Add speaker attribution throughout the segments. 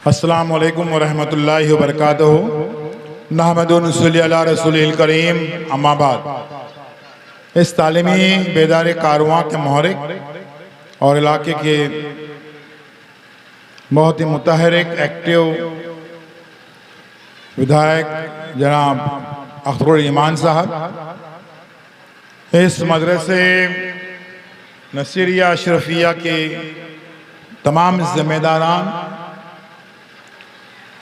Speaker 1: अस्सलामु अलैकुम वरहमतुल्लाहि वबरकातुहू। नहमदु व नसल्ली अला रसूलिल करीम, अम्मा बाद। इस तालीमी बेदार कारवां के महरिक और इलाके के बहुत ही मुतहरिक एक्टिव विधायक जनाब अख्तरुल ईमान साहब, इस मदरसे नसीरिया अशरफिया के तमाम ज़िम्मेदारान,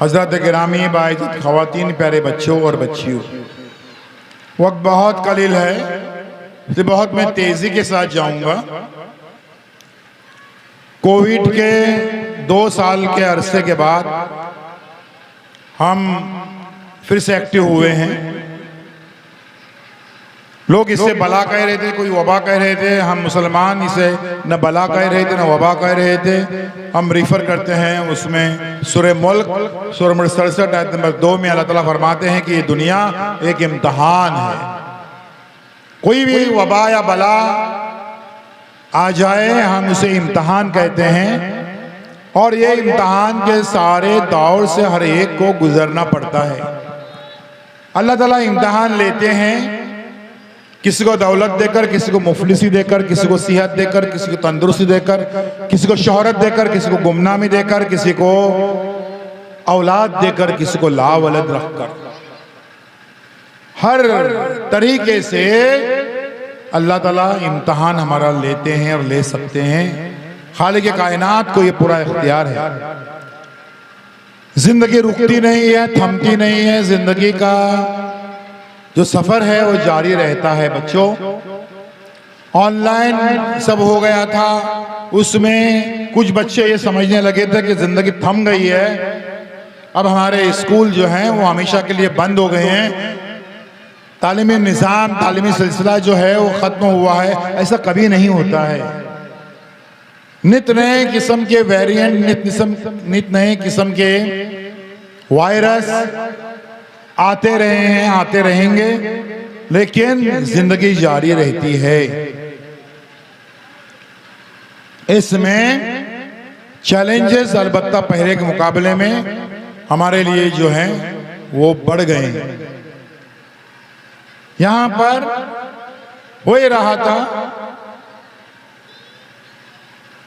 Speaker 1: हज़रत गिरामी बाइज़्ज़त ख़वातीन, प्यारे बच्चों और बच्चियों, वक्त बहुत कलील है, इसलिए बहुत मैं तेज़ी के साथ जाऊंगा। कोविड के 2 साल के अरसे के बाद हम फिर से एक्टिव हुए हैं। लोग इसे बला कह रहे थे, कोई वबा कह रहे थे, हम मुसलमान इसे न बला कह रहे थे न वबा कह रहे थे। हम रिफ़र करते हैं उसमें सूरह मुल्क सूरह नंबर 67 आयत नंबर 2 में अल्लाह ताला फरमाते हैं कि ये दुनिया एक इम्तहान है। कोई भी वबा या बला आ जाए हम उसे इम्तहान कहते हैं, और ये इम्तहान के सारे दौर से हर एक को गुजरना पड़ता है। अल्लाह ताला इम्तहान लेते हैं, किसी को दौलत देकर, किसी को मुफलिसी देकर, किसी को सेहत देकर, किसी को तंदुरुस्ती देकर, किसी को शोहरत देकर, किसी को गुमनामी देकर, किसी को औलाद देकर, किसी को लावलद रखकर, हर तरीके से अल्लाह ताला इम्तहान हमारा लेते हैं और ले सकते हैं। खालिक कायनात को ये पूरा इख्तियार है। जिंदगी रुकती नहीं है, थमती नहीं है। जिंदगी का जो सफर है वो जारी रहता है। बच्चों, ऑनलाइन सब हो गया था, उसमें कुछ बच्चे ये समझने लगे थे कि जिंदगी थम गई है, अब हमारे स्कूल जो हैं वो हमेशा के लिए बंद हो गए हैं, तालीमी निज़ाम, तालीमी सिलसिला जो है वो ख़त्म हुआ है। ऐसा कभी नहीं होता है। नित नए किस्म के वेरिएंट, नित नए किस्म के वायरस आते रहे हैं, आते रहेंगे, लेकिन जिंदगी जारी रहती है। इसमें चैलेंजेस अलबत्ता पहले के मुकाबले में हमारे लिए जो हैं वो बढ़ गए हैं। यहां पर हो ही रहा था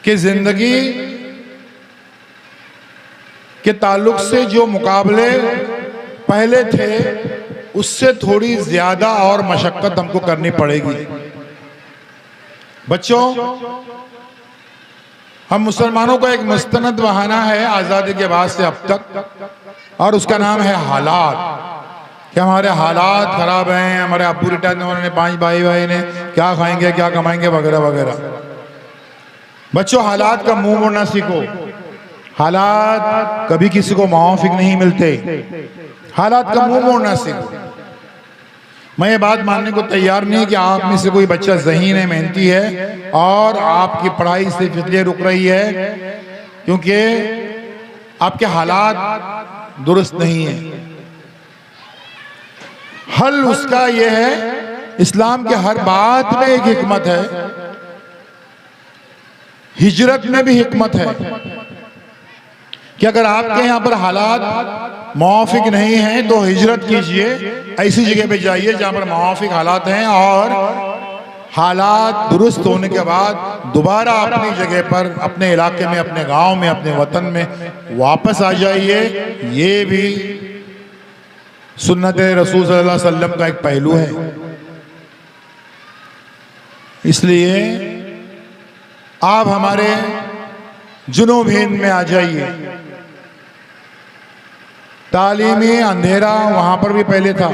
Speaker 1: कि जिंदगी के ताल्लुक से जो मुकाबले पहले थे उससे थोड़ी ज्यादा और मशक्कत हमको करनी पड़ेगी। बच्चों, हम मुसलमानों का एक मुस्तनद बहाना है आज़ादी के बाद से अब तक, और उसका नाम है हालात। कि हमारे हालात खराब हैं, हमारे अब्बू रिटायर होने ने, 5 भाई ने, क्या खाएंगे, क्या कमाएंगे, वगैरह वगैरह। बच्चों, हालात का मुंह मोड़ना सीखो। हालात कभी किसी को मुआफिक नहीं मिलते। हालात का मुंह मोड़ना सीखो। मैं ये बात मानने को तैयार नहीं कि आप में से कोई बच्चा ज़हीन है, मेहनती है और आपकी पढ़ाई सिर्फ इसलिए रुक रही है क्योंकि आपके हालात दुरुस्त नहीं है। हल उसका यह है, इस्लाम के हर बात में एक हिकमत है, हिजरत में भी हिकमत है कि अगर आपके यहाँ पर हालात मुआफिक नहीं हैं तो हिजरत कीजिए, ऐसी जगह पे जाइए जहाँ पर मुआफिक हालात हैं, और हालात दुरुस्त होने के बाद दोबारा अपनी जगह पर, अपने इलाके में, अपने गांव में, अपने वतन में वापस आ जाइए। ये भी सुन्नत रसूल सल्लल्लाहु अलैहि वसल्लम का एक पहलू है। इसलिए आप हमारे जुनूब हिंद में आ जाइए। तालीमी अंधेरा वहां पर भी पहले था।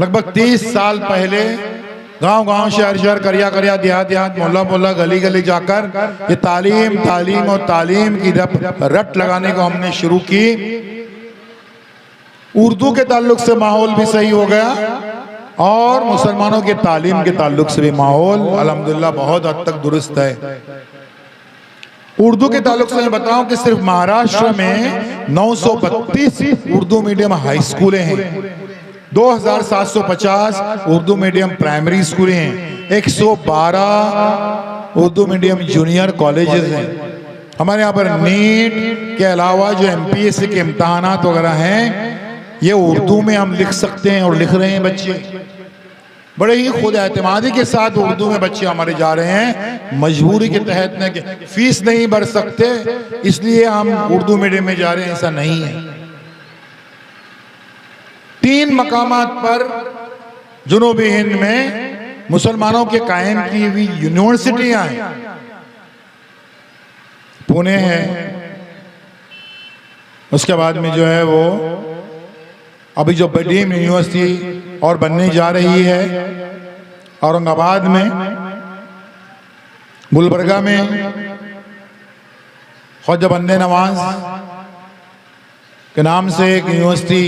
Speaker 1: लगभग 30 साल पहले गांव-गांव, शहर-शहर, करिया-करिया, देहात-देहात, मोहल्ला-मोहल्ला, गली-गली जाकर ये तालीम और तालीम की रट लगाने को हमने शुरू की। उर्दू के ताल्लुक से माहौल भी सही हो गया और मुसलमानों के तालीम के ताल्लुक से भी माहौल अल्हम्दुलिल्लाह बहुत हद तक दुरुस्त है। उर्दू के ताल्लुक से मैं बताऊं कि सिर्फ महाराष्ट्र में 932 उर्दू मीडियम हाई स्कूलें हैं, 2750 उर्दू मीडियम प्राइमरी स्कूलें हैं, 112 उर्दू मीडियम जूनियर कॉलेजेस हैं, हमारे यहाँ पर नीट के अलावा जो एमपीएससी के इम्तहानात वगैरह हैं ये उर्दू में हम लिख सकते हैं और लिख रहे हैं बच्चे बड़े ही खुद एतमादी के साथ उर्दू में बच्चे हमारे जा रहे हैं मजबूरी के तहत न कि फीस नहीं भर सकते इसलिए हम उर्दू मीडियम में जा रहे हैं, ऐसा नहीं है। 3 मकामात पर जुनूबी हिंद में मुसलमानों के कायम की हुई यूनिवर्सिटियां हैं। पुणे है, उसके बाद में जो है वो अभी जो डीम यूनिवर्सिटी और बनने जा रही है औरंगाबाद में, गुलबर्गा में ख्वाजा बंदे नवाज के नाम से एक यूनिवर्सिटी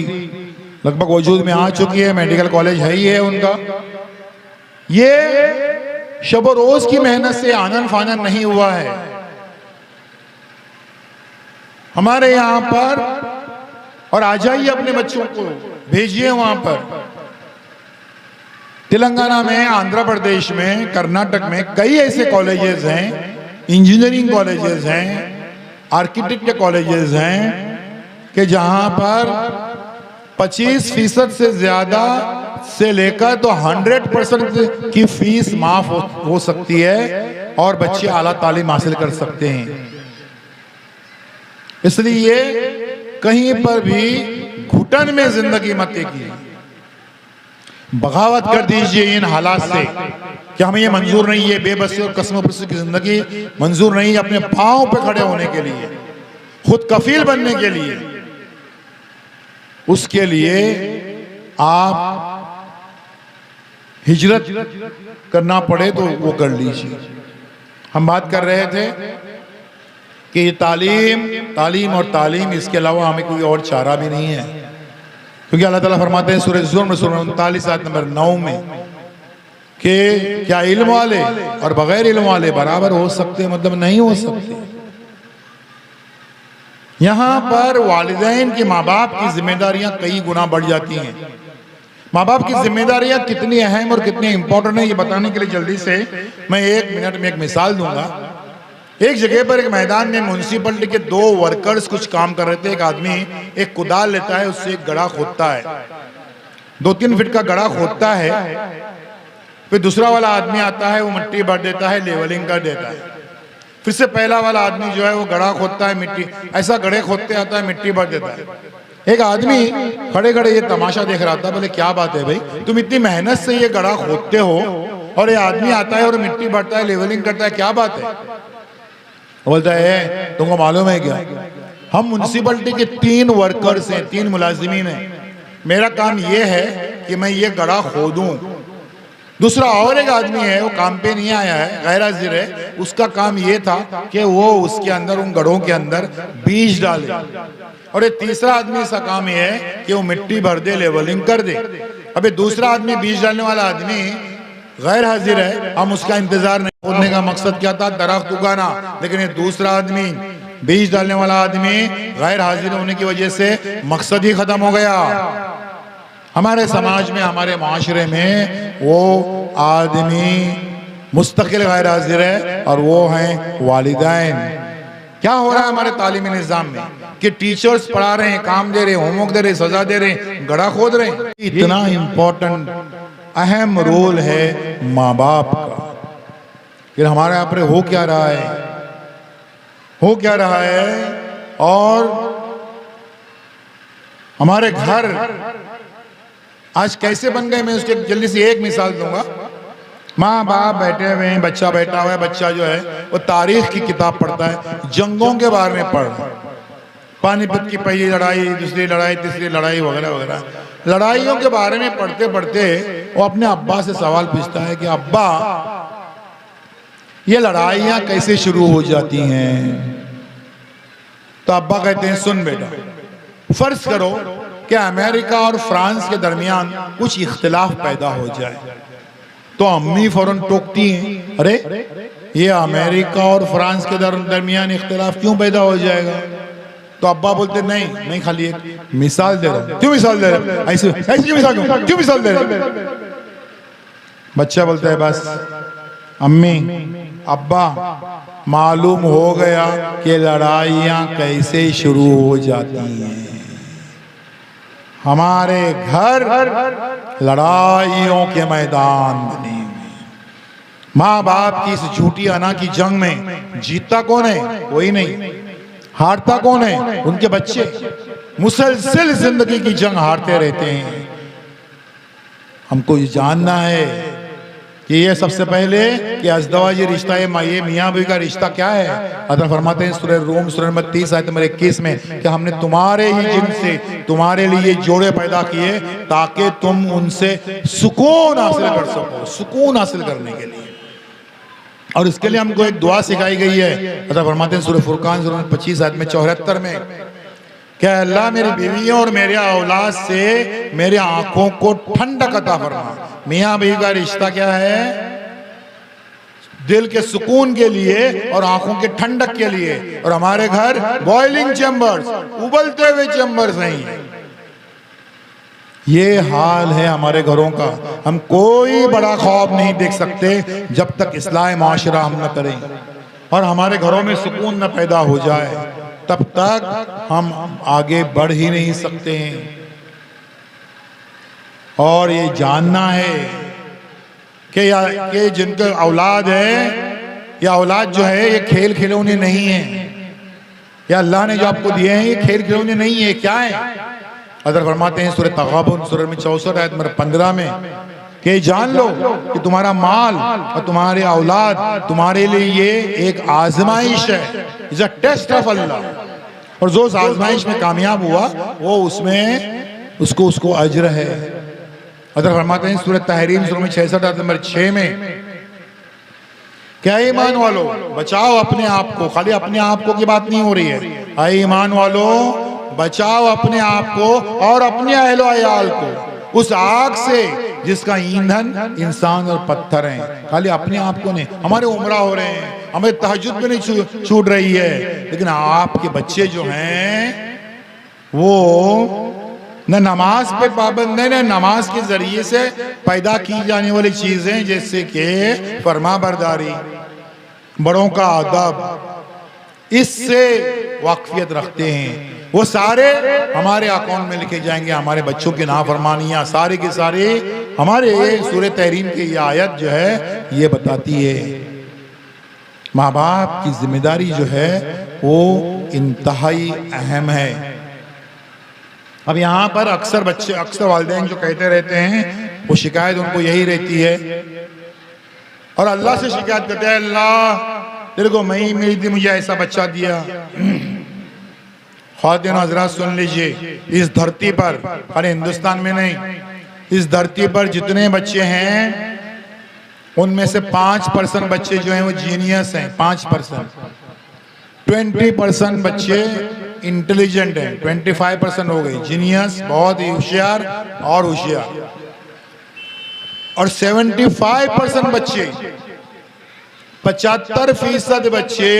Speaker 1: लगभग वजूद में आ चुकी है, मेडिकल कॉलेज है ही है उनका। ये शब रोज की मेहनत से आनन फानन नहीं हुआ है। हमारे यहाँ पर और आ जाइए अपने बच्चों को भेजिए वहां पर। तेलंगाना में, आंध्र प्रदेश में, कर्नाटक में कई ऐसे कॉलेजेस हैं, इंजीनियरिंग कॉलेजेस हैं, आर्किटेक्ट के कॉलेजेस हैं कि जहां पर 25% से ज्यादा से लेकर तो 100% की फीस माफ हो सकती है और बच्चे आला तालीम हासिल कर सकते हैं। इसलिए कहीं पर भी घुटन में जिंदगी मत देखिए, बगावत कर दीजिए इन हालात से कि हमें ये मंजूर नहीं है। बेबसी और कसमपरसी की जिंदगी मंजूर नहीं है। अपने पांव पे खड़े होने के लिए, खुद कफील बनने के लिए, उसके लिए आप हिजरत करना पड़े तो वो कर लीजिए। हम बात कर रहे थे कि ये तालीम और तालीम, इसके अलावा हमें कोई और चारा भी नहीं है, क्योंकि अल्लाह ताला फरमाते हैं सूरह ज़ुमर सूरह 39 आयत नंबर 9 में कि क्या इल्म वाले और बगैर इल्म वाले बराबर हो सकते, मतलब नहीं हो सकते। यहाँ पर वालिदैन की, माँ बाप की जिम्मेदारियां कई गुना बढ़ जाती हैं। माँ बाप की जिम्मेदारियां कितनी अहम और कितनी इंपॉर्टेंट है ये बताने के लिए जल्दी से मैं 1 मिनट में एक मिसाल दूंगा। एक जगह पर एक मैदान में म्युनिसिपलिटी के 2 वर्कर्स कुछ काम कर रहे थे। एक आदमी एक कुदाल लेता है, उससे एक गड्ढा खोदता है, 2-3 फीट का गड्ढा खोदता है। फिर दूसरा वाला आदमी आता है, वो मिट्टी भर देता है, लेवलिंग कर देता है। फिर से पहला वाला आदमी जो है वो गड्ढा खोदता है, मिट्टी ऐसा गड्ढे खोदते आता है, मिट्टी भर देता है। एक आदमी खड़े खड़े ये तमाशा देख रहा था। बोले क्या बात है भाई, तुम इतनी मेहनत से ये गड्ढा खोदते हो और ये आदमी आता है और मिट्टी भरता है, लेवलिंग करता है, क्या बात है? बोलता है तुमको मालूम है क्या, हम म्युनिसिपलिटी के 3 वर्कर्स हैं, 3 मुलाजिमीन हैं। मेरा काम ये है कि मैं ये गड्ढा खोदूं। दूसरा और एक आदमी है, वो काम पे नहीं आया है, गैर हाजिर है, उसका काम ये था कि वो उसके अंदर, उन गड्ढों के अंदर बीज डाले। और ये तीसरा आदमी सा काम ये है कि वो मिट्टी भर दे, लेवलिंग कर दे। अबे दूसरा आदमी, बीज डालने वाला आदमी गैर हाजिर है, हम उसका इंतजार नहीं। खोदने का मकसद क्या था? दरख्त उगाना। लेकिन ये दूसरा आदमी, बीज डालने वाला आदमी, गैर हाजिर होने की वजह से मकसद ही खत्म हो गया। हमारे समाज में, हमारे माशरे में वो आदमी मुस्तकिल गैर हाजिर है और वो हैं वालिदैन। क्या हो रहा है हमारे तालीमी निज़ाम में कि टीचर्स पढ़ा रहे हैं, काम दे रहे हैं, होमवर्क दे रहे हैं, सजा दे रहे हैं, गड्ढा खोद रहे हैं। इतना इम्पोर्टेंट अहम रोल है माँ बाप का। फिर हमारे यहाँ पर हो क्या रहा है, हो क्या रहा है? और हमारे घर आज कैसे बन गए, मैं उसके जल्दी से एक मिसाल दूंगा। माँ बाप बैठे हुए हैं, बच्चा बैठा हुआ है, बच्चा जो है वो तारीख की किताब पढ़ता है, जंगों के बारे में पढ़ रहा है, पानीपत की पहली लड़ाई, दूसरी लड़ाई, तीसरी लड़ाई वगैरह वगैरह, लड़ाइयों के बारे में पढ़ते पढ़ते वो अपने अब्बा से सवाल पूछता है कि अब्बा ये लड़ाइयाँ कैसे शुरू हो जाती हैं? तो अब्बा कहते हैं सुन बेटा, फर्ज करो कि अमेरिका और फ्रांस के दरमियान कुछ इख्तिलाफ पैदा हो जाए, तो अम्मी फौरन टोकती हैं, अरे ये अमेरिका और फ्रांस के दरमियान इख्तिलाफ क्यों पैदा हो जाएगा? तो अब्बा बोलते नहीं, मैं खाली एक मिसाल दे रहा हूं। क्यों मिसाल दे रहा हूं? ऐसे क्यों मिसाल दूं? क्यों मिसाल दे रहा हूं? बच्चा बोलता है बस अम्मी अब्बा मालूम हो गया कि लड़ाइयाँ कैसे शुरू हो जाती हैं। हमारे घर लड़ाइयों के मैदान बने हुए। माँ बाप की इस झूठी अना की जंग में जीतता कौन है? कोई नहीं। हारता कौन है? उनके बच्चे। मुसलसल जिंदगी की जंग हारते रहते हैं। हमको ये जानना है कि ये सबसे पहले कि अज़दवाजी रिश्ता ये मियाँ बीवी का रिश्ता क्या है। अल्लाह फरमाते हैं सूरह रूम सूरह नंबर 30 आयत नंबर 21 में कि हमने तुम्हारे ही जिनसे तुम्हारे लिए जोड़े पैदा किए ताकि तुम उनसे सुकून हासिल कर सको, सुकून हासिल करने के लिए। और इसके लिए हमको एक दुआ सिखाई गई है। अल्लाह फरमाते हैं सूरह फुरकान सूरह 25 आयत में 74 में क्या अल्लाह मेरी बीवियों और मेरे औलाद से मेरे आंखों को ठंडक अता फरमा। मियाँ बीवी का रिश्ता क्या है? दिल के सुकून के लिए और आंखों के ठंडक के लिए। और हमारे घर बॉइलिंग चैम्बर्स, उबलते हुए चैम्बर्स नहीं है। ये हाल है हमारे घरों का। हम कोई बड़ा ख्वाब नहीं देख सकते जब तक इस्लाह माशरा हम न करें और हमारे घरों में सुकून न पैदा हो जाए, तब तक हम आगे बढ़ ही नहीं सकते हैं। और ये जानना है कि जिनके औलाद है, या औलाद जो है ये खेल खिलौने नहीं है, या अल्लाह ने जो आपको दिए हैं ये खेल खिलौने नहीं है। क्या है? अदर फरमाते हैं सूरह तगाबुन सूरह में 64 आयत नंबर 15 में कि जान लो कि तुम्हारा माल और तुम्हारे औलाद तुम्हारे लिए ये एक आजमाइश है। इट्स अ टेस्ट ऑफ अल्लाह। और जो उस आजमाइश में कामयाब हुआ वो उसमें उसको अजर है। अदर फरमाते हैं सूरह तहरीम सूरह में 66 आयत नंबर 6 में क्या ईमान वालो बचाओ अपने आप को। खाली अपने आप को की बात नहीं हो रही है। आए ईमान वालो बचाओ अपने आप को और अपने अहलो अयाल को उस आग से जिसका ईंधन इंसान और पत्थर हैं। खाली अपने आप को नहीं। हमारे उम्रा हो रहे हैं, हमें तहज्जुद भी नहीं छूट रही है, लेकिन आपके बच्चे जो हैं वो न नमाज पे पाबंद है, न नमाज के जरिए से पैदा की जाने वाली चीजें जैसे कि फरमा बरदारी, बड़ों का अदब, इससे वाकफियत रखते हैं। वो सारे हमारे अकाउंट में लिखे जाएंगे। हमारे बच्चों की नाफरमानियां सारी की सारी हमारे सूरह तहरीम की ये आयत जो है ये बताती है। माँ बाप की जिम्मेदारी जो है वो इंतहाई अहम है। अब यहाँ पर अक्सर बच्चे, अक्सर वालिदैन जो कहते रहते हैं वो शिकायत उनको यही रहती है और अल्लाह से शिकायत करते हैं, अल्लाह तेरे को मैं मिली थी, मुझे ऐसा बच्चा दिया। ख्वातीन हज़रात सुन लीजिए, इस धरती पर, अरे हिंदुस्तान में नहीं, इस धरती पर जितने बच्चे हैं उनमें से 5% बच्चे जो हैं वो जीनियस हैं। 5%, 20% बच्चे इंटेलिजेंट हैं, 25% हो गए जीनियस, बहुत ही होशियार और होशियार, और 75% बच्चे, 75% बच्चे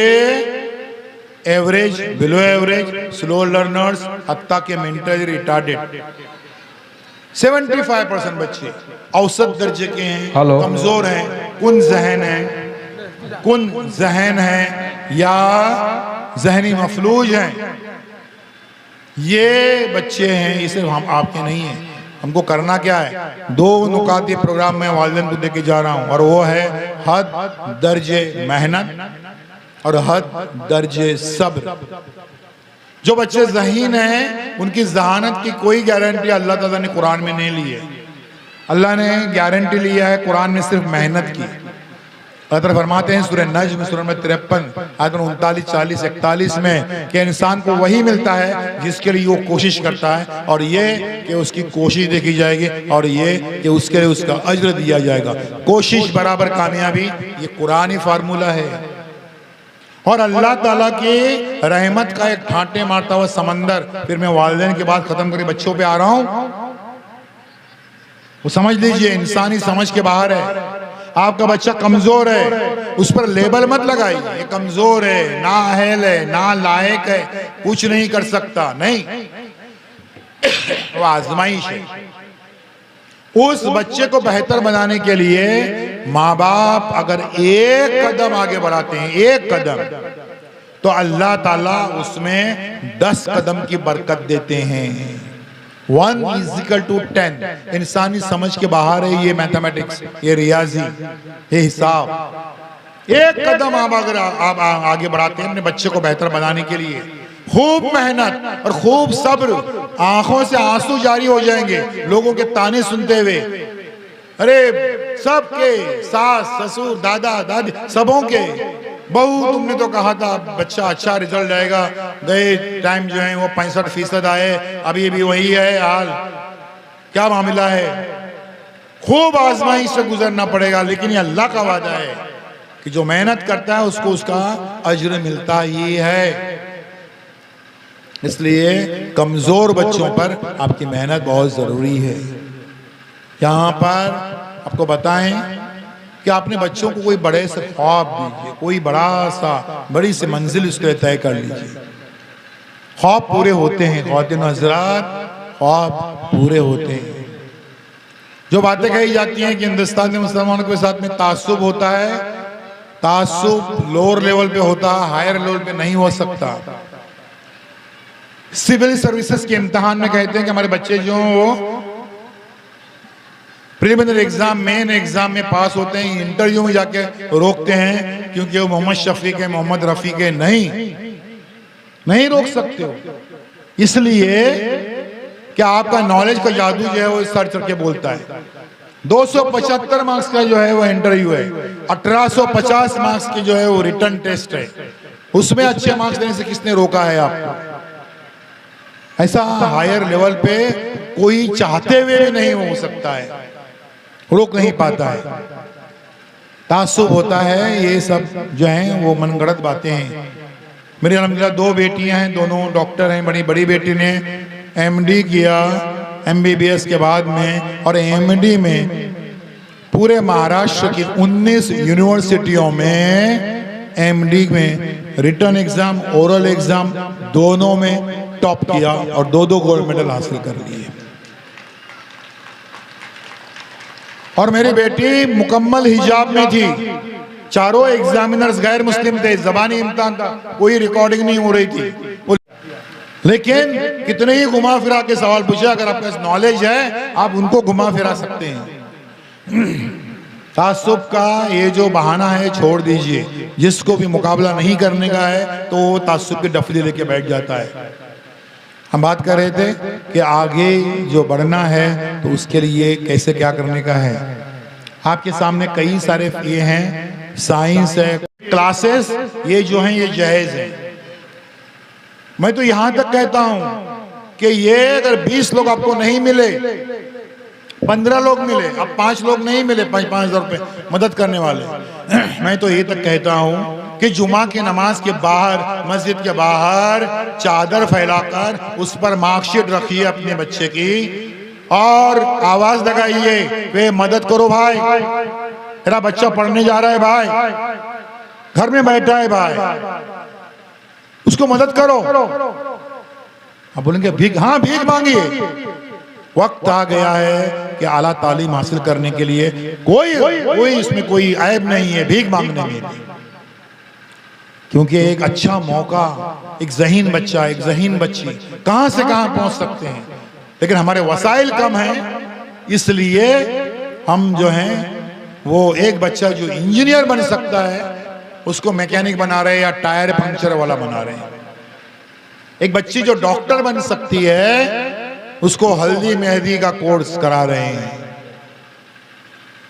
Speaker 1: average, below average, slow learners, हत्ता के मेंटली रिटार्डेड। 75% बच्चे औसत दर्जे के हैं, कमजोर हैं, कुन जहन है या जहनी मफलूज हैं। ये बच्चे हैं, ये सिर्फ हम आपके नहीं हैं। हमको करना क्या है? 2 नुकात ये प्रोग्राम में वालिदैन को देके जा रहा हूं और वो है हद दर्जे मेहनत और हद दर्जे सब्र। जो बच्चे ज़हीन हैं उनकी ज़हानत की कोई गारंटी अल्लाह ताला ने कुरान में नहीं ली है। अल्लाह ने गारंटी लिया है कुरान में सिर्फ मेहनत की। अल्लाह फरमाते हैं सूरह नज्म सूरह में 53 आयत 39, 40, 41 में कि इंसान को वही मिलता है जिसके लिए वो कोशिश करता है, और ये कि उसकी कोशिश देखी जाएगी, और ये कि उसके लिए उसका अज्र दिया जाएगा। कोशिश बराबर कामयाबी, ये कुरानी फार्मूला है। और अल्लाह ताला की रहमत का एक ठाटे मारता हुआ समंदर। फिर मैं वालिदैन की बात खत्म करके बच्चों पे आ रहा हूं। वो समझ लीजिए इंसानी समझ के बाहर है। आपका बच्चा कमजोर है, उस पर लेबल मत लगाइए, ये कमजोर है, ना अहल है, ना लायक है, कुछ नहीं कर सकता, नहीं। वो आजमाइश है। उस बच्चे को बेहतर बनाने के लिए माँ बाप अगर एक कदम आगे बढ़ाते हैं, एक कदम, तो अल्लाह ताला उसमें 10 कदम की बरकत देते हैं। 1 = 10। इंसानी समझ के बाहर है ये मैथमेटिक्स, ये रियाजी, ये हिसाब। एक कदम आप अगर आप आगे बढ़ाते हैं अपने बच्चे को बेहतर बनाने के लिए, खूब मेहनत और खूब सब्र, आंखों से आंसू जारी हो जाएंगे लोगों के ताने सुनते हुए। अरे सबके, सास ससुर दादा दादी सबों के, बहू तुमने तो कहा था बच्चा अच्छा रिजल्ट आएगा, गए टाइम जो है वो 65% आए, अभी भी वही है हाल, क्या मामला है। खूब आजमाइश से गुजरना पड़ेगा, लेकिन ये अल्लाह का वादा है कि जो मेहनत करता है उसको उसका अज्र मिलता ही है। इसलिए कमजोर बच्चों पर आपकी मेहनत बहुत जरूरी है। यहाँ पर आपको बताएं कि आपने बच्चों को कोई बड़े से ख्वाब दीजिए, कोई बड़ी सी मंजिल उसके लिए तय कर लीजिए। ख्वाब पूरे होते हैं ख्वातीन हज़रात, ख्वाब पूरे होते हैं। जो बातें कही जाती हैं कि हिंदुस्तान में मुसलमानों के साथ में तासुब होता है, तासुब लोअर लेवल पे होता है, हायर लेवल पे नहीं हो सकता। सिविल सर्विसेज के इम्तिहान में कहते हैं कि हमारे बच्चे जो वो प्रिलिमिनरी एग्जाम, मेन एग्जाम में पास होते हैं, इंटरव्यू में जाके रोकते हैं क्योंकि वो मोहम्मद शफीक है, मोहम्मद रफीक है। नहीं रोक सकते हो, इसलिए कि आपका नॉलेज का जादू जो है वो सर चढ़ के बोलता है। 275 मार्क्स का जो है वो इंटरव्यू है, 1850 मार्क्स की जो है वो रिटर्न टेस्ट है। उसमें अच्छे मार्क्स देने से किसने रोका है आपको? ऐसा हायर लेवल पे कोई चाहते हुए भी नहीं हो सकता है, रोक नहीं पाता है। तासुब होता है, ये सब जो है वो मनगढ़ंत बातें हैं। मेरी अल्हम्दुलिल्लाह 2 बेटियां हैं, दोनों डॉक्टर हैं। बड़ी बेटी ने एमडी किया एमबीबीएस के बाद में, और एमडी में पूरे महाराष्ट्र की 19 यूनिवर्सिटियों में एमडी में रिटर्न एग्जाम, ओरल एग्जाम दोनों में टॉप किया और 2-2 गोल्ड मेडल हासिल कर लिए। और मेरी बेटी मुकम्मल हिजाब में थी, चारों एग्जामिनर्स गैर मुस्लिम थे, ज़बानी इम्तिहान था, कोई रिकॉर्डिंग नहीं हो रही थी। लेकिन कितने ही घुमा फिरा के सवाल पूछे, अगर आपके पास नॉलेज है आप उनको घुमा फिरा सकते हैं। तासुब का ये जो बहाना है छोड़ दीजिए। जिसको भी मुकाबला नहीं करने का है तो वो तासुब की डफली लेके बैठ जाता है। हम बात कर रहे थे कि आगे जो बढ़ना है तो उसके लिए कैसे क्या करने का है। आपके सामने कई सारे ये हैं, साइंस है, क्लासेस ये जो हैं ये जायज़ है। मैं तो यहाँ तक कहता हूँ कि ये अगर 20 लोग आपको नहीं मिले, 15 लोग मिले, अब 5 लोग नहीं मिले 5,000 रुपये मदद करने वाले, मैं तो ये तक कहता हूँ कि जुमा की नमाज के बाहर, मस्जिद के बाहर चादर फैलाकर उस पर मार्कशीट रखिए अपने बच्चे की और आवाज लगाइए, वे मदद करो भाई, मेरा बच्चा पढ़ने जा रहा है भाई, घर में बैठा है भाई, उसको मदद करो। आप बोलेंगे भीख, हाँ भीख मांगिए। वक्त आ गया है कि आला तालीम हासिल करने के लिए कोई इसमें कोई ऐब नहीं है भीख मांगने में, क्योंकि एक अच्छा मौका, एक ज़हीन बच्चा, एक ज़हीन बच्ची कहां से कहां पहुंच सकते हैं, लेकिन हमारे वसाइल कम हैं। इसलिए हम जो हैं वो एक बच्चा जो इंजीनियर बन सकता है उसको मैकेनिक बना रहे हैं या टायर पंक्चर वाला बना रहे हैं। एक बच्ची जो डॉक्टर बन सकती है उसको हल्दी मेहंदी का कोर्स करा रहे हैं।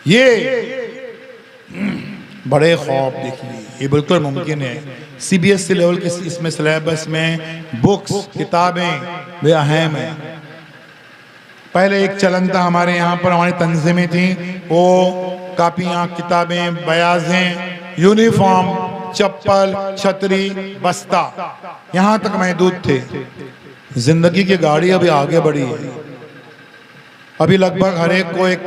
Speaker 1: ये बड़े ख्वाब देखिए, ये बिल्कुल मुमकिन है। सीबीएसई लेवल के इसमें सिलेबस में बुक्स, किताबें वे अहम है। पहले एक चलन था हमारे यहाँ पर, हमारी तंजीमें थी, वो कापियाँ, किताबें, बयाजें, यूनिफॉर्म, चप्पल, छतरी, बस्ता यहाँ तक महदूद थे। जिंदगी की गाड़ी अभी आगे बढ़ी है। अभी लगभग हर एक को एक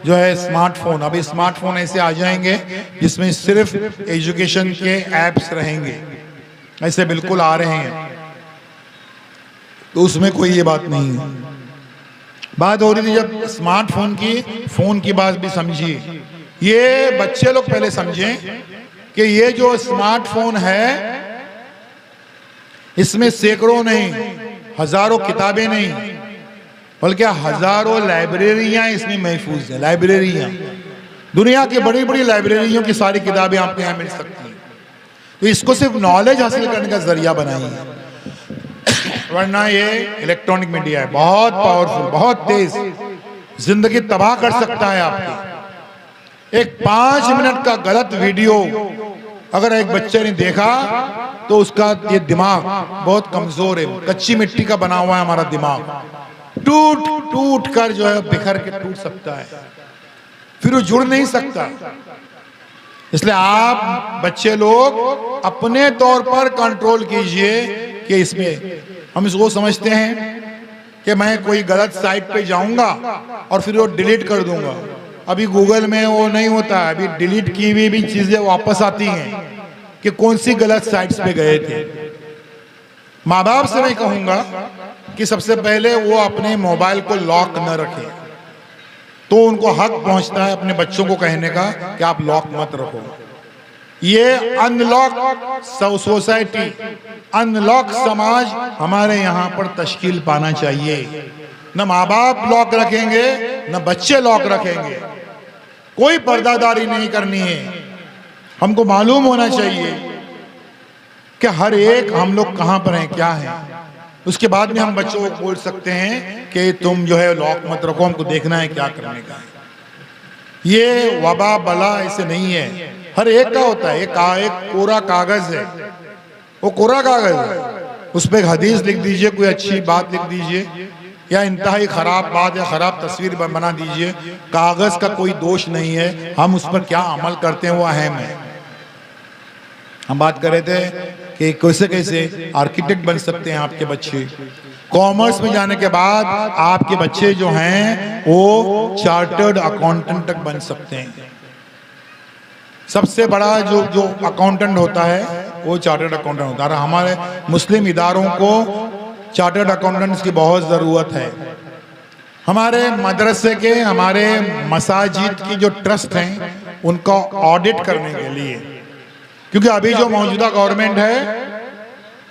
Speaker 1: जो है स्मार्टफोन, अभी स्मार्टफोन ऐसे आ जाएंगे जिसमें सिर्फ एजुकेशन के एप्स रहेंगे, ऐसे बिल्कुल आ रहे हैं। तो उसमें कोई ये बात नहीं है। बात हो रही थी जब स्मार्टफोन की, फोन की बात भी समझिए। ये बच्चे लोग पहले समझें कि ये जो स्मार्टफोन है इसमें सैकड़ों नहीं, हजारों किताबें नहीं, बल्कि हजारों लाइब्रेरियां इसमें महफूज हैं। लाइब्रेरियां, दुनिया की बड़ी बड़ी लाइब्रेरियों की सारी किताबें आपको यहाँ मिल सकती हैं। तो इसको सिर्फ नॉलेज हासिल करने का जरिया बनाइए, वरना ये इलेक्ट्रॉनिक मीडिया है, बहुत पावरफुल, बहुत तेज, जिंदगी तबाह कर सकता है आपकी। एक 5 मिनट का गलत वीडियो अगर एक बच्चे ने देखा तो उसका ये दिमाग बहुत कमजोर है, कच्ची मिट्टी का बना हुआ है हमारा दिमाग, टूट टूट कर जो है बिखर के टूट सकता है, फिर वो जुड़ नहीं सकता। इसलिए आप बच्चे लोग अपने तौर पर कंट्रोल कीजिए कि इसमें हम इसको समझते हैं कि मैं कोई गलत साइट पे जाऊंगा और फिर वो डिलीट कर दूंगा। अभी गूगल में वो नहीं होता है, अभी डिलीट की हुई भी चीजें वापस आती हैं कि कौन सी गलत साइट्स पे गए थे। माँ बाप से मैं कहूंगा कि सबसे पहले वो अपने मोबाइल को लॉक न रखें, तो उनको हक पहुंचता है अपने बच्चों को कहने का कि आप लॉक मत रखो। ये अनलॉक सोसाइटी, अनलॉक समाज हमारे यहाँ पर तश्कील पाना चाहिए। न माँ बाप लॉक रखेंगे न बच्चे लॉक रखेंगे, कोई पर्दादारी नहीं करनी है। हमको मालूम होना चाहिए कि हर एक हम लोग कहाँ पर हैं, क्या है, उसके बाद में हम बच्चों को बोल सकते हैं कि तुम जो है लॉक मत रखो, हमको देखना है क्या करने का है। ये वबा बला ऐसे नहीं है, हर एक का होता है। एक कोरा कागज है, वो कोरा कागज है, उस पर हदीस लिख दीजिए, कोई अच्छी बात लिख दीजिए, या इंतहाई खराब बात या खराब तस्वीर बना दीजिए, कागज का कोई दोष नहीं है, हम उस पर क्या अमल करते हैं वो अहम है। हम बात कर रहे थे कि कैसे कैसे आर्किटेक्ट बन सकते हैं आपके बच्चे। कॉमर्स में जाने के बाद आपके बच्चे जो हैं वो चार्टर्ड अकाउंटेंट तक बन सकते हैं। सबसे बड़ा जो अकाउंटेंट होता है वो चार्टर्ड अकाउंटेंट होता है। हमारे मुस्लिम इदारों को चार्टर्ड अकाउंटेंट्स की बहुत ज़रूरत है। हमारे मदरसे के, हमारे मसाजिद की जो ट्रस्ट हैं उनका ऑडिट करने के लिए, क्योंकि अभी जो मौजूदा गवर्नमेंट है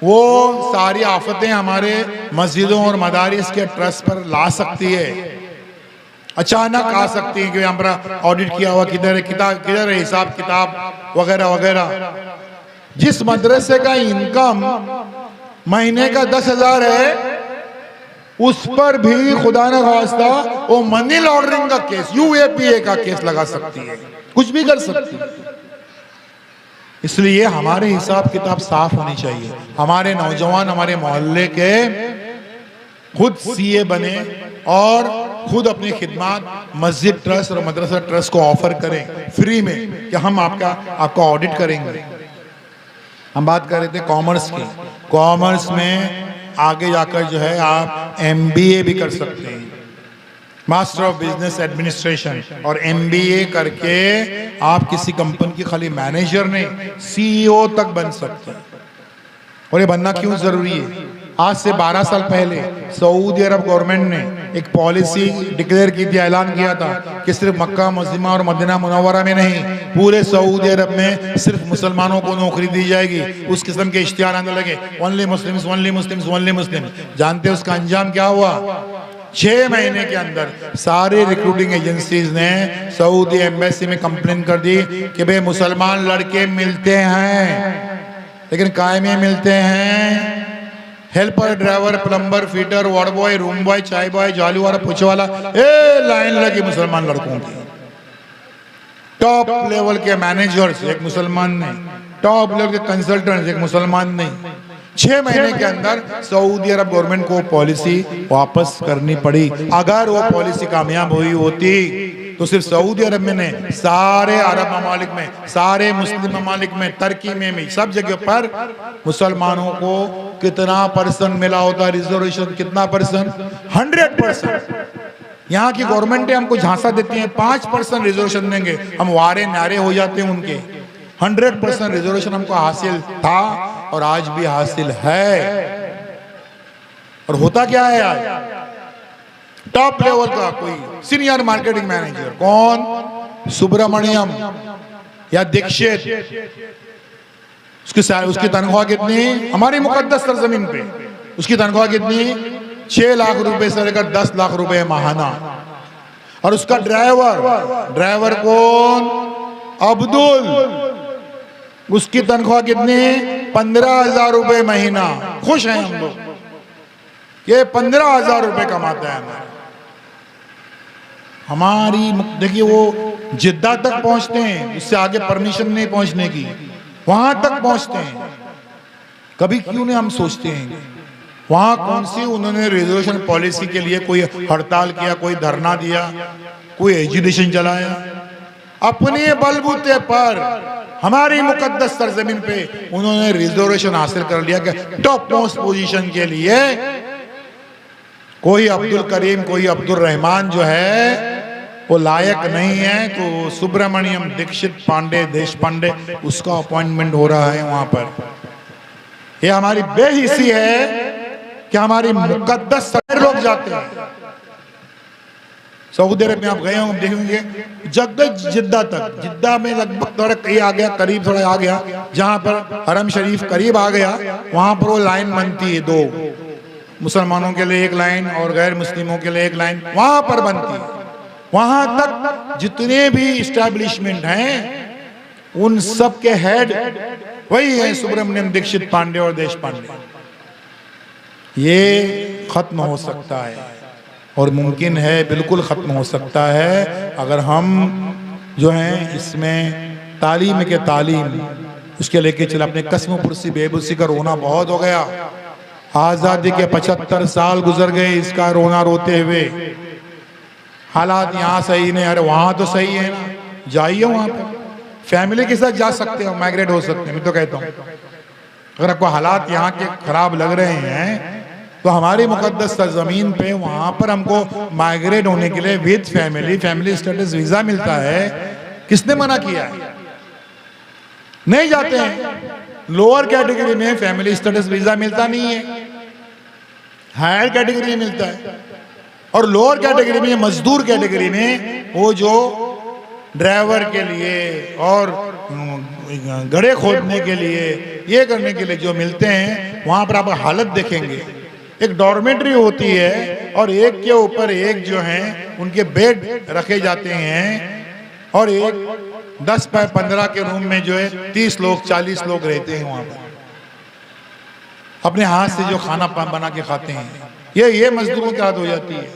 Speaker 1: वो सारी आफतें हमारे मस्जिदों और मदारिस के ट्रस्ट पर ला सकती है, अचानक आ सकती है कि हमारा ऑडिट किया हुआ किधर है, किधर है हिसाब किताब वगैरह वगैरह। जिस मदरसे का इनकम महीने का 10,000 है उस पर भी खुदा न खास्ता वो मनी लॉन्ड्रिंग का केस, UAPA का केस लगा सकती है, कुछ भी कर सकती है। इसलिए हमारे हिसाब किताब साफ होनी चाहिए। हमारे नौजवान हमारे मोहल्ले के खुद CA बने और खुद अपनी खिदमत मस्जिद ट्रस्ट और मदरसा ट्रस्ट को ऑफर करें फ्री में कि हम आपका ऑडिट करेंगे। हम बात कर रहे थे कॉमर्स की। कॉमर्स में आगे जाकर जो है आप MBA भी कर सकते हैं, मास्टर ऑफ बिजनेस एडमिनिस्ट्रेशन, और MBA करके आप किसी कंपनी की खाली मैनेजर नहीं CEO तक बन सकते हैं। और ये बनना क्यों जरूरी है? आज से 12 साल पहले सऊदी अरब गवर्नमेंट ने एक पॉलिसी डिक्लेयर की थी, ऐलान किया था कि सिर्फ मक्का मुज़िमा और मदीना मुनव्वरा में नहीं, पूरे सऊदी अरब में सिर्फ मुसलमानों को नौकरी दी जाएगी। उस किस्म के इश्तिहार आने लगे, only Muslims, only Muslims, only Muslim. जानते हैं उसका अंजाम क्या हुआ? 6 महीने के अंदर सारे रिक्रूटिंग एजेंसीज ने सऊदी एम्बेसी में कंप्लेन कर दी कि भाई मुसलमान लड़के मिलते हैं लेकिन कायमे मिलते हैं, helper, driver, plumber, fitter, ward boy, room boy, चाय बॉय, जालू वाला, पूछे वाला, लाइन लगी मुसलमान लड़कों की। टॉप लेवल के मैनेजर्स एक मुसलमान नहीं, टॉप लेवल के कंसल्टेंट्स एक मुसलमान नहीं। 6 महीने के अंदर सऊदी अरब गवर्नमेंट को पॉलिसी वापस करनी पड़ी। अगर वो पॉलिसी कामयाब हुई होती तो सिर्फ सऊदी अरब में नहीं, सारे अरब ममालिक में, सारे मुस्लिम ममालिक में, तुर्की में सब जगह पर मुसलमानों को कितना % मिला होता रिजर्वेशन? कितना %? 100%। यहाँ की गवर्नमेंट हमको झांसा देती है 5% रिजर्वेशन देंगे, हम वारे नारे हो जाते हैं उनके। 100% रिजर्वेशन हमको हासिल था और आज भी हासिल है। और होता क्या है आज? टॉप लेवल का कोई सीनियर मार्केटिंग मैनेजर, कौन? सुब्रमण्यम या दीक्षित, उसकी तनख्वाह कितनी, हमारी मुकद्दस सरजमीन पे उसकी तनख्वाह कितनी, 6 लाख रुपए से लेकर 10 लाख रुपए माहाना। और उसका ड्राइवर कौन, अब्दुल, उसकी तनख्वाह कितनी, 15,000 रुपए महीना। खुश हैं हम लोग, ये 15,000 रुपए कमाता है हमारी। देखिए वो जिद्दा तक पहुंचते हैं, उससे आगे परमिशन नहीं पहुंचने की, वहां तक पहुंचते हैं। कभी क्यों नहीं हम सोचते हैं वहां कौन सी उन्होंने रिजर्वेशन पॉलिसी के लिए कोई हड़ताल किया, कोई धरना दिया, कोई एजुकेशन चलाया। अपने बलबूते पर हमारी मुकद्दस सरजमीन पे उन्होंने रिजर्वेशन हासिल कर लिया कि टॉप मोस्ट पोजीशन के लिए कोई अब्दुल करीम, कोई अब्दुल रहमान जो है वो लायक नहीं है, तो सुब्रमण्यम दीक्षित पांडे, देश पांडे, उसका अपॉइंटमेंट हो रहा है वहां पर। ये हमारी बेहिसी है कि हमारी मुकद्दस सारे लोग जाते हैं। सऊदी अरब में आप गए हो, देखेंगे जिद्दा तक, जिद्दा में लगभग थोड़ा कहीं आ गया, करीब थोड़ा आ गया, जहां पर हरम शरीफ करीब आ गया, वहां पर वो लाइन बनती है, 2 मुसलमानों के लिए एक लाइन और गैर मुस्लिमों के लिए एक लाइन वहां पर बनती है। वहां तक जितने भी इस्टेब्लिशमेंट हैं उन सब के हेड वही है, सुब्रमण्यम दीक्षित पांडे और देश पांडे। ये खत्म हो सकता है और मुमकिन है, बिल्कुल खत्म हो सकता है अगर हम जो हैं इसमें तालीम के तालीम उसके लेके चले। अपने कसम पुरसी बेबसी का रोना बहुत हो गया, आजादी के 75 साल गुजर गए इसका रोना रोते हुए। हालात यहाँ सही नहीं, अरे वहां तो सही है ना, जाइए वहां पर, फैमिली के साथ जा सकते हो, माइग्रेट हो सकते हैं। मैं तो कहता हूँ अगर आपको हालात यहाँ के खराब लग रहे हैं तो हमारी मुकद्दस सरजमीन पे वहां पर हमको माइग्रेट होने के लिए विद फैमिली स्टेटस वीजा मिलता है। किसने मना किया है? नहीं जाते हैं। लोअर कैटेगरी में फैमिली स्टेटस वीजा मिलता नहीं है, हायर कैटेगरी में मिलता है। और लोअर कैटेगरी में, मजदूर कैटेगरी में, वो जो ड्राइवर के लिए और गड्ढे खोदने के लिए, ये करने के लिए जो मिलते हैं, वहां पर आप हालत देखेंगे। एक डॉर्मेट्री होती है और एक के ऊपर एक जो है उनके बेड रखे जाते हैं, और एक 10 बाय 15 के रूम में जो है 30 लोग 40 लोग रहते हैं वहां पर, अपने हाथ से जो खाना बना के खाते हैं। ये मजदूरों की हालत हो जाती है।